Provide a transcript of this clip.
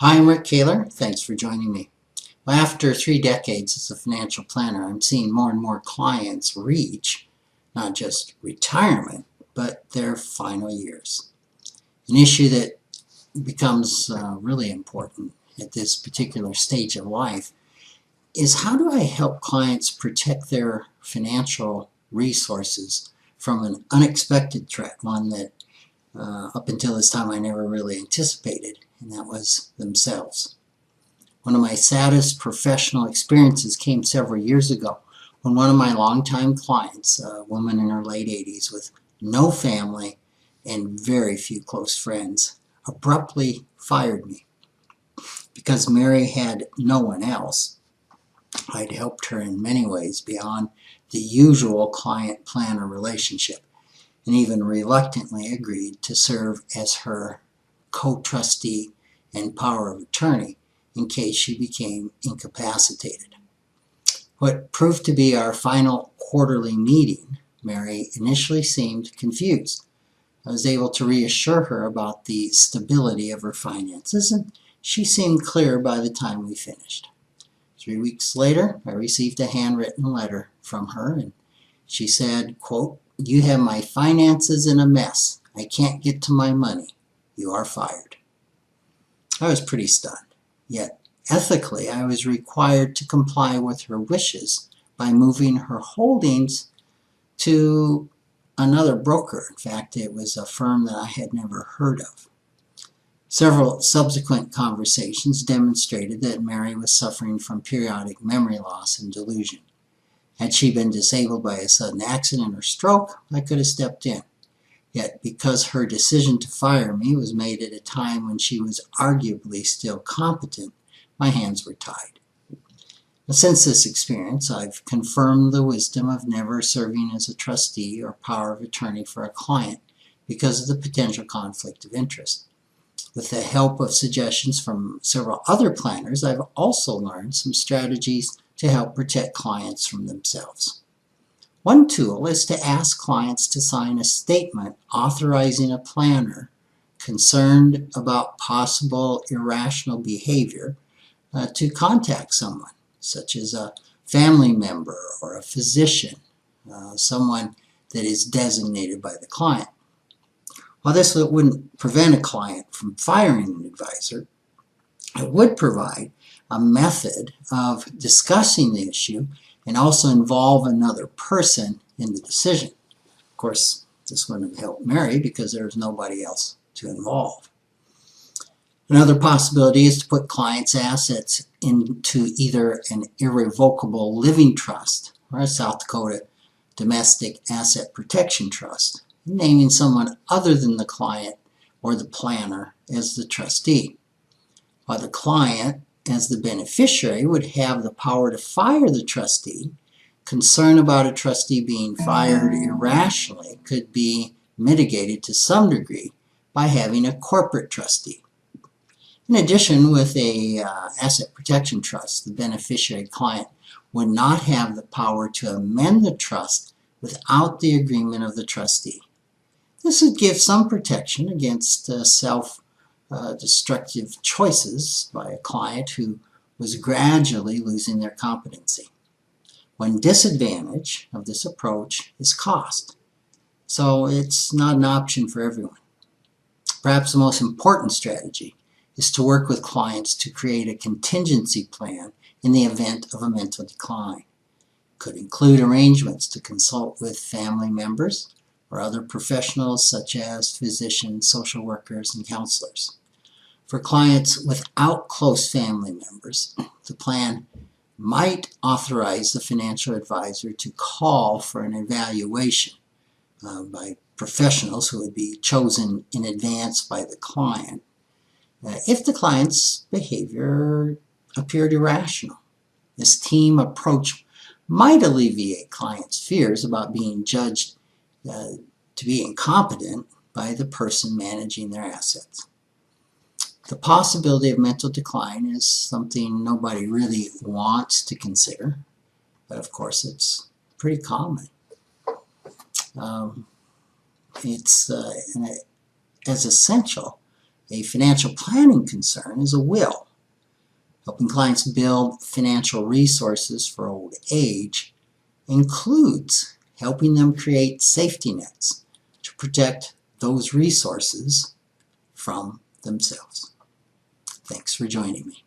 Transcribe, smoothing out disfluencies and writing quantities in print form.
Hi, I'm Rick Kaler. Thanks for joining me. Well, after 3 decades as a financial planner, I'm seeing more and more clients reach not just retirement, but their final years. An issue that becomes really important at this particular stage of life is how do I help clients protect their financial resources from an unexpected threat, one that up until this time I never really anticipated, and that was themselves. One of my saddest professional experiences came several years ago when one of my longtime clients, a woman in her late 80s with no family and very few close friends, abruptly fired me. Because Mary had no one else, I'd helped her in many ways beyond the usual client-planner relationship, and even reluctantly agreed to serve as her co-trustee and power of attorney in case she became incapacitated. What proved to be our final quarterly meeting, Mary initially seemed confused. I was able to reassure her about the stability of her finances, and she seemed clear by the time we finished. 3 weeks later, I received a handwritten letter from her, and she said, quote, "You have my finances in a mess. I can't get to my money. You are fired." I was pretty stunned. Yet, ethically, I was required to comply with her wishes by moving her holdings to another broker. In fact, it was a firm that I had never heard of. Several subsequent conversations demonstrated that Mary was suffering from periodic memory loss and delusion. Had she been disabled by a sudden accident or stroke, I could have stepped in. Yet, because her decision to fire me was made at a time when she was arguably still competent, my hands were tied. Since this experience, I've confirmed the wisdom of never serving as a trustee or power of attorney for a client because of the potential conflict of interest. With the help of suggestions from several other planners, I've also learned some strategies to help protect clients from themselves. One tool is to ask clients to sign a statement authorizing a planner concerned about possible irrational behavior to contact someone, such as a family member or a physician, someone that is designated by the client. While this wouldn't prevent a client from firing an advisor, it would provide a method of discussing the issue and also involve another person in the decision. Of course, this wouldn't have helped Mary because there was nobody else to involve. Another possibility is to put clients' assets into either an irrevocable living trust or a South Dakota domestic asset protection trust, naming someone other than the client or the planner as the trustee, while the client as the beneficiary would have the power to fire the trustee. Concern about a trustee being fired irrationally could be mitigated to some degree by having a corporate trustee. In addition, with a asset protection trust, the beneficiary client would not have the power to amend the trust without the agreement of the trustee. This would give some protection against self-destructive choices by a client who was gradually losing their competency. One disadvantage of this approach is cost, so it's not an option for everyone. Perhaps the most important strategy is to work with clients to create a contingency plan in the event of a mental decline. It could include arrangements to consult with family members or other professionals such as physicians, social workers, and counselors. For clients without close family members, the plan might authorize the financial advisor to call for an evaluation by professionals who would be chosen in advance by the client if the client's behavior appeared irrational. This team approach might alleviate clients' fears about being judged to be incompetent by the person managing their assets. The possibility of mental decline is something nobody really wants to consider, but of course it's pretty common. It's as essential A financial planning concern is a will. Helping clients build financial resources for old age includes helping them create safety nets to protect those resources from themselves. Thanks for joining me.